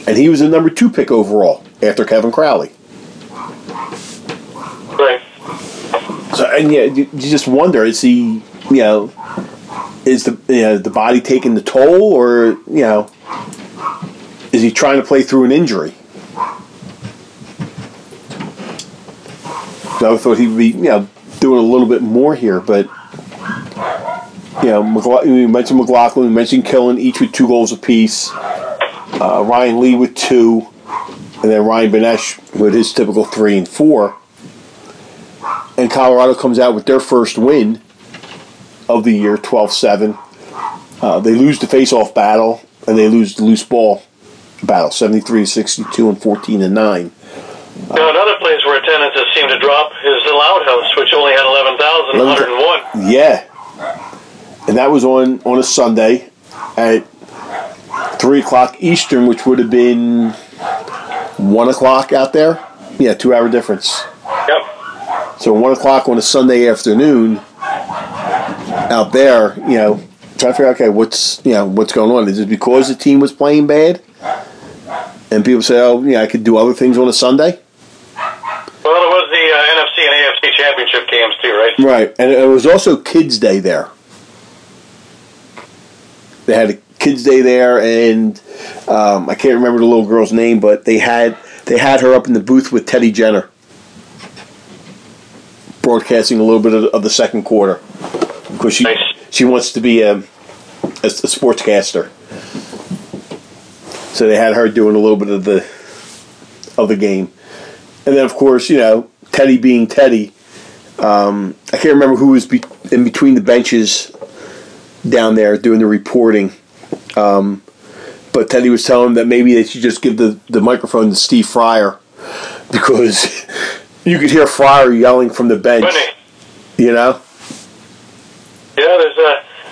And he was the number 2 pick overall after Kevin Crowley. Right. So, and you just wonder, is he, is the body taking the toll, or is he trying to play through an injury? So I thought he'd be doing a little bit more here, but we mentioned McLaughlin, we mentioned Killen, each with 2 goals apiece. Ryan Lee with 2, and then Ryan Benesh with his typical 3 and 4. And Colorado comes out with their first win of the year, 12-7. They lose the face-off battle, and they lose the loose ball battle, 73-62 and 14-9. Now, another place where attendances seem to drop is the Loud House, which only had 11,101. Yeah. And that was on a Sunday at 3 o'clock Eastern, which would have been 1 o'clock out there. Yeah, 2-hour difference. Yep. So 1 o'clock on a Sunday afternoon out there, trying to figure out, okay, what's going on? Is it because the team was playing bad? And people say, I could do other things on a Sunday? Well, it was the NFC and AFC championship games too, right? Right, and it was also Kids Day there. They had a Kids Day there, and I can't remember the little girl's name, but they had her up in the booth with Teddy Jenner, broadcasting a little bit of the second quarter, because she wants to be a sportscaster. So they had her doing a little bit of the game, and then of course Teddy being Teddy. I can't remember who was in between the benches down there doing the reporting. But Teddy was telling him that maybe they should just give the microphone to Steve Fryer, because you could hear Fryer yelling from the bench. Funny. Yeah, there's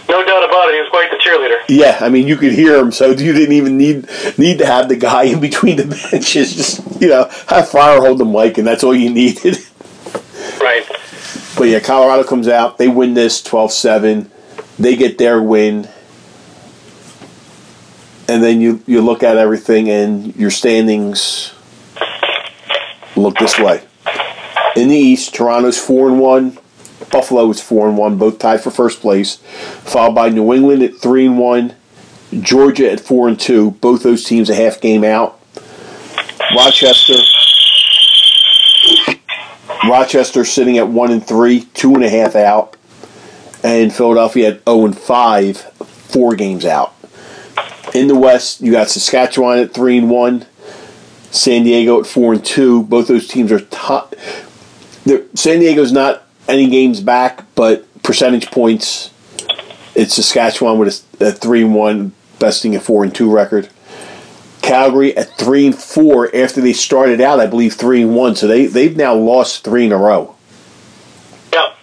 no doubt about it. He was quite the cheerleader. Yeah, I mean, you could hear him, so you didn't even need to have the guy in between the benches. Just, have Fryer hold the mic, and that's all you needed. Right. But yeah, Colorado comes out. They win this 12-7. They get their win. And then you look at everything, and your standings look this way. In the East, Toronto's 4-1. Buffalo is 4-1, both tied for first place. Followed by New England at 3-1. Georgia at 4-2. Both those teams a half game out. Rochester sitting at 1-3, 2.5 out. And Philadelphia at 0-5, 4 games out. In the West, you got Saskatchewan at 3-1, San Diego at 4-2. Both those teams are top. San Diego's not any games back, but percentage points, it's Saskatchewan with a 3-1, besting a 4-2 record. Calgary at 3-4 after they started out, I believe 3-1. So they've now lost 3 in a row. Yep.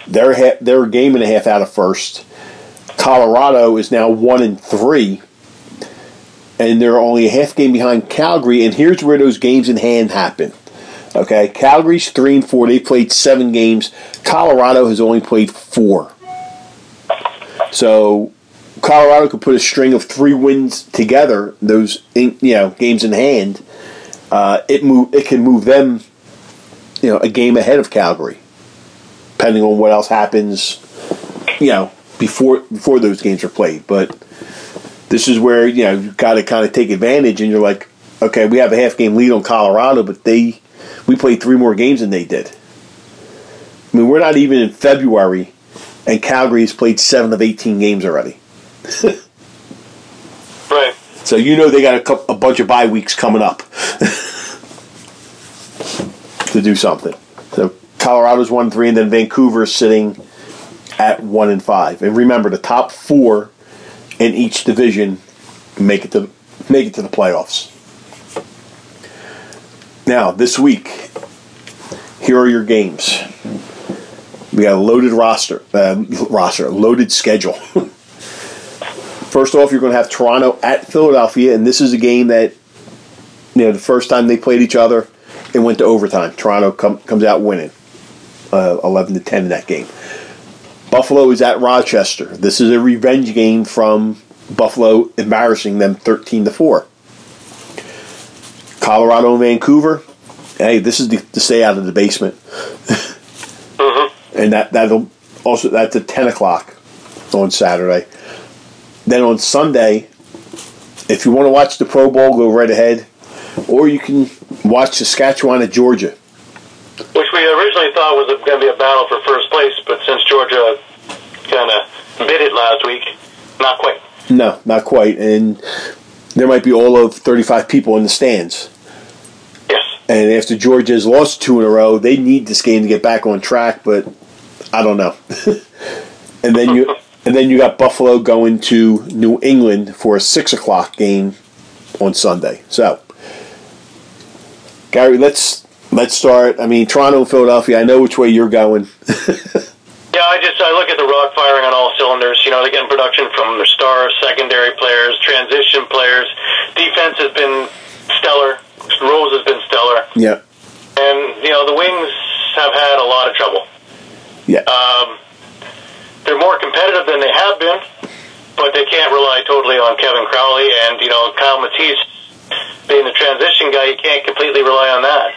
They're a game and a half out of first. Colorado is now 1-3. And they're only a half game behind Calgary, and here's where those games in hand happen. Okay, Calgary's 3-4. They played 7 games. Colorado has only played 4. So Colorado could put a string of 3 wins together. Those games in hand, it can move them a game ahead of Calgary, depending on what else happens before those games are played. But this is where you've got to kind of take advantage, and you're like, okay, we have a half game lead on Colorado, but we played 3 more games than they did. I mean, we're not even in February, and Calgary has played 7 of 18 games already. Right. So they got a bunch of bye weeks coming up to do something. So Colorado's 1-3, and then Vancouver is sitting at 1-5. And remember, the top 4 in each division make it to the playoffs. Now, this week, here are your games. We got a loaded loaded schedule. First off, you're going to have Toronto at Philadelphia, and this is a game that the first time they played each other, it went to overtime. Toronto comes out winning 11-10 in that game. Buffalo is at Rochester. This is a revenge game from Buffalo embarrassing them 13-4. Colorado and Vancouver. Hey, this is to stay out of the basement. And that's at 10 o'clock on Saturday. Then on Sunday, if you want to watch the Pro Bowl, go right ahead. Or you can watch Saskatchewan at Georgia. Which we originally thought was going to be a battle for first place, but since Georgia kind of bit it last week, not quite. No, not quite. And there might be all of 35 people in the stands. Yes. And after Georgia has lost 2 in a row, they need this game to get back on track, but I don't know. And then you got Buffalo going to New England for a 6 o'clock game on Sunday. So, Gary, let's start. I mean, Toronto and Philadelphia, I know which way you're going. Yeah, I look at the Rock firing on all cylinders. They're getting production from their stars, secondary players, transition players. Defense has been stellar. Rose has been stellar. Yeah. And, the Wings have had a lot of trouble. Yeah. They're more competitive than they have been, but they can't rely totally on Kevin Crowley. And, Kyle Matisse being the transition guy, you can't completely rely on that.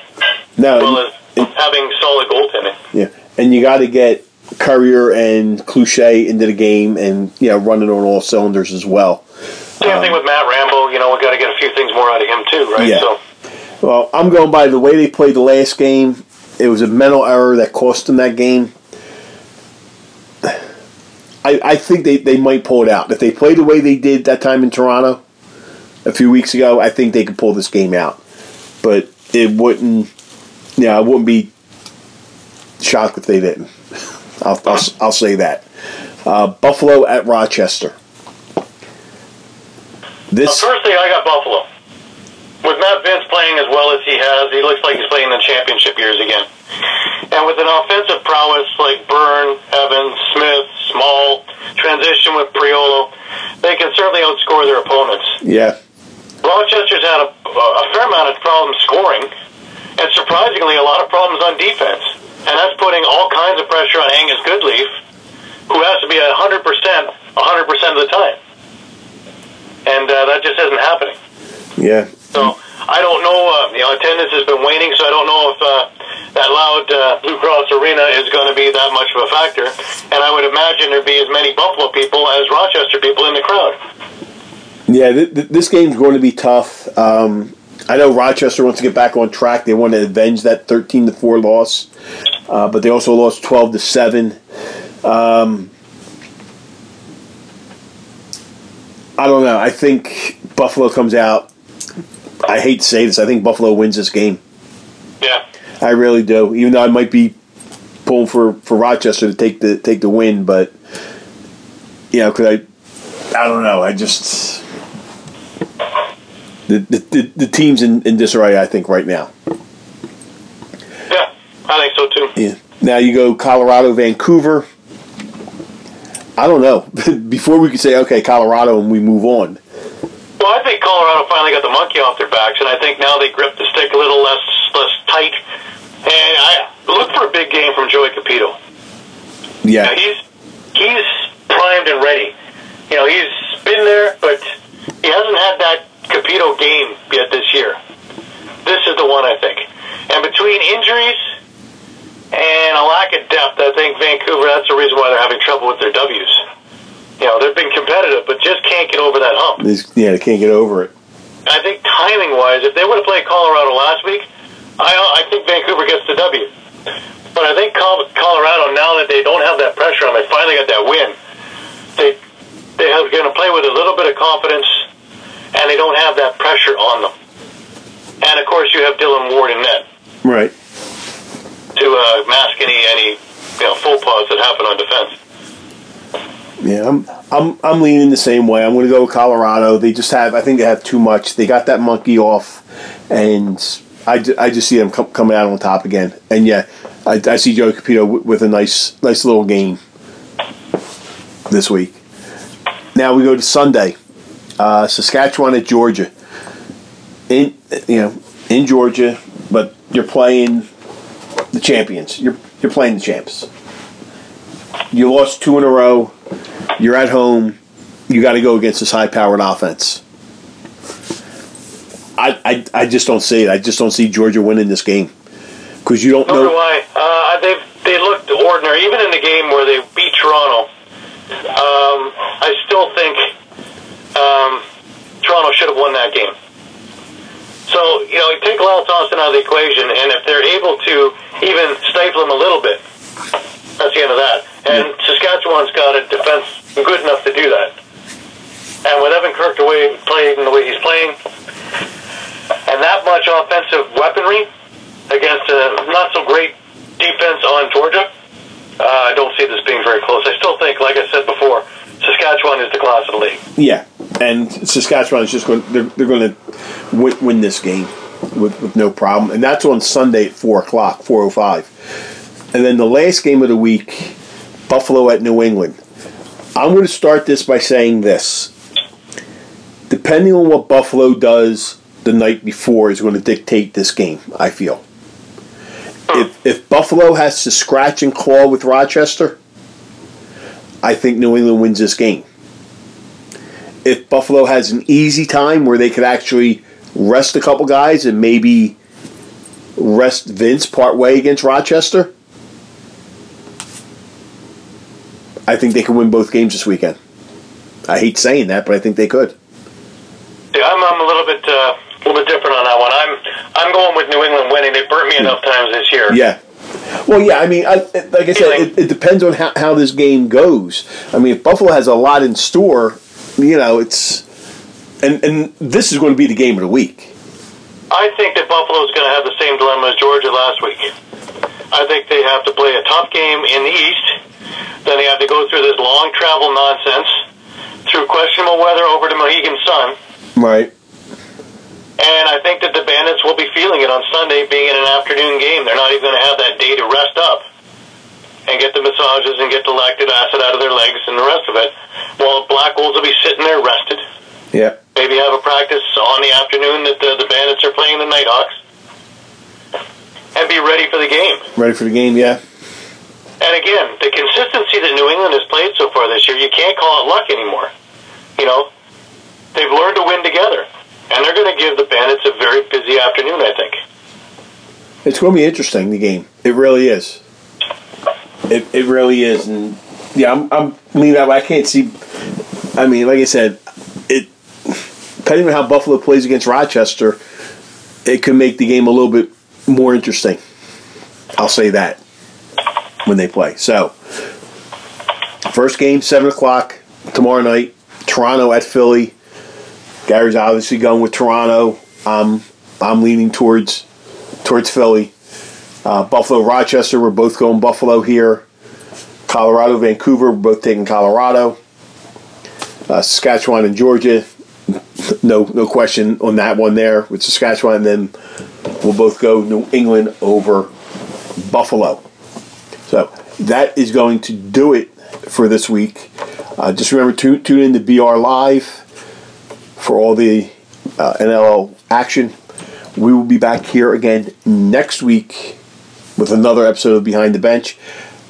No. As well as having solid goaltending. Yeah. And you got to get Courier and Cloutier into the game and, running on all cylinders as well. Same thing with Matt Rambo. We've got to get a few things more out of him, too, right? Yeah. So. Well, I'm going by the way they played the last game. It was a mental error that cost them that game. I think they might pull it out. If they play the way they did that time in Toronto a few weeks ago, I think they could pull this game out. But it wouldn't, I wouldn't be shocked if they didn't. I'll say that. Buffalo at Rochester. Firstly, I got Buffalo. With Matt Vince playing as well as he has, he looks like he's playing in championship years again. And with an offensive prowess like Byrne, Evans, Smith, Small, transition with Priolo, they can certainly outscore their opponents. Yeah. Rochester's had a fair amount of problems scoring, and surprisingly a lot of problems on defense. And that's putting all kinds of pressure on Angus Goodleaf, who has to be 100% of the time. And that just isn't happening. Yeah. So I don't know. Attendance has been waning, so I don't know if that loud Blue Cross Arena is going to be that much of a factor. And I would imagine there'd be as many Buffalo people as Rochester people in the crowd. Yeah, this game's going to be tough. I know Rochester wants to get back on track. They want to avenge that 13-4 loss, but they also lost 12-7. I don't know. I think Buffalo comes out. I hate to say this. I think Buffalo wins this game. Yeah, I really do. Even though I might be pulling for Rochester to take the win, but because I don't know. I just the team's in disarray. I think right now. Yeah, I think so too. Yeah. Now you go Colorado, Vancouver. I don't know. Before we could say okay, Colorado, and we move on. Well, I think Colorado finally got the monkey off their backs, and I think now they grip the stick a little less tight. And I look for a big game from Joey Capito. Yeah, he's primed and ready. He's been there, but he hasn't had that Capito game yet this year. This is the one, I think. And between injuries and a lack of depth, I think Vancouver, that's the reason why they're having trouble with their W's. They've been competitive, but just can't get over that hump. They can't get over it. I think timing-wise, if they would have played Colorado last week, I think Vancouver gets the W. But I think Colorado, now that they don't have that pressure on them, they finally got that win, they are going to play with a little bit of confidence, and they don't have that pressure on them. And, of course, you have Dylan Ward in net. Right. To mask any faux pas that happen on defense. Yeah, I'm leaning the same way. I'm going to go with Colorado. I think they have too much. They got that monkey off, and I just see them coming out on top again. And yeah, I see Joey Capito with a nice little game this week. Now we go to Sunday, Saskatchewan at Georgia. in Georgia, but you're playing the champions. You're playing the champs. You lost 2 in a row. You're at home. You got to go against this high-powered offense. I just don't see it. I just don't see Georgia winning this game because you don't know. Nor do I. They looked ordinary, even in the game where they beat Toronto. I still think Toronto should have won that game. So, you take Lyle Thompson out of the equation, and if they're able to even stifle him a little bit, that's the end of that. And Saskatchewan's got a defense good enough to do that. And with Evan Kirk playing the way he's playing, and that much offensive weaponry against a not-so-great defense on Georgia, I don't see this being very close. I still think, like I said before, Saskatchewan is the class of the league. Yeah, and Saskatchewan is just going. They're going to win this game with no problem, and that's on Sunday at 4:00, 4:05, and then the last game of the week, Buffalo at New England. I'm going to start this by saying this: depending on what Buffalo does the night before is going to dictate this game. I feel. If Buffalo has to scratch and claw with Rochester, I think New England wins this game. If Buffalo has an easy time where they could actually rest a couple guys and maybe rest Vince part way against Rochester, I think they can win both games this weekend. I hate saying that, but I think they could. Yeah, I'm a little bit different on that one. I'm going with New England winning. They burnt me enough times this year. Yeah. Well, yeah, I mean, like I said, it depends on how this game goes. I mean, if Buffalo has a lot in store, it's... And this is going to be the game of the week. I think that Buffalo's going to have the same dilemma as Georgia last week. I think they have to play a tough game in the East. Then they have to go through this long travel nonsense, through questionable weather over the Mohegan Sun. Right. And I think that the Bandits will be feeling it on Sunday, being in an afternoon game. They're not even going to have that day to rest up and get the massages and get the lactic acid out of their legs and the rest of it. While Black Wolves will be sitting there rested. Yeah. Maybe have a practice on the afternoon that the Bandits are playing the Nighthawks. And be ready for the game. Ready for the game, yeah. And again, the consistency that New England has played so far this year, you can't call it luck anymore. They've learned to win together. And they're going to give the Bandits a very busy afternoon, I think. It's going to be interesting, the game. It really is. It really is. And, yeah, I'm leaning that way. I can't see... I mean, like I said, depending on how Buffalo plays against Rochester, it could make the game a little bit more interesting. I'll say that when they play. So, first game, 7 o'clock tomorrow night. Toronto at Philly. Gary's obviously going with Toronto. I'm leaning towards Philly. Buffalo, Rochester, we're both going Buffalo here. Colorado, Vancouver, we're both taking Colorado. Saskatchewan and Georgia, no question on that one there with Saskatchewan. And then we'll both go New England over Buffalo. So that is going to do it for this week. Just remember, tune in to BR Live for all the NLL action. We will be back here again next week with another episode of Behind the Bench.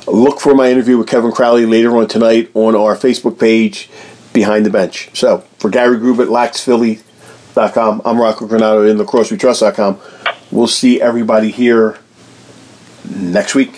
Look for my interview with Kevin Crowley later on tonight on our Facebook page, Behind the Bench. So, for Gary Grube at laxphilly.com, I'm Rocco Granado in lacrossewetrust.com. We'll see everybody here next week.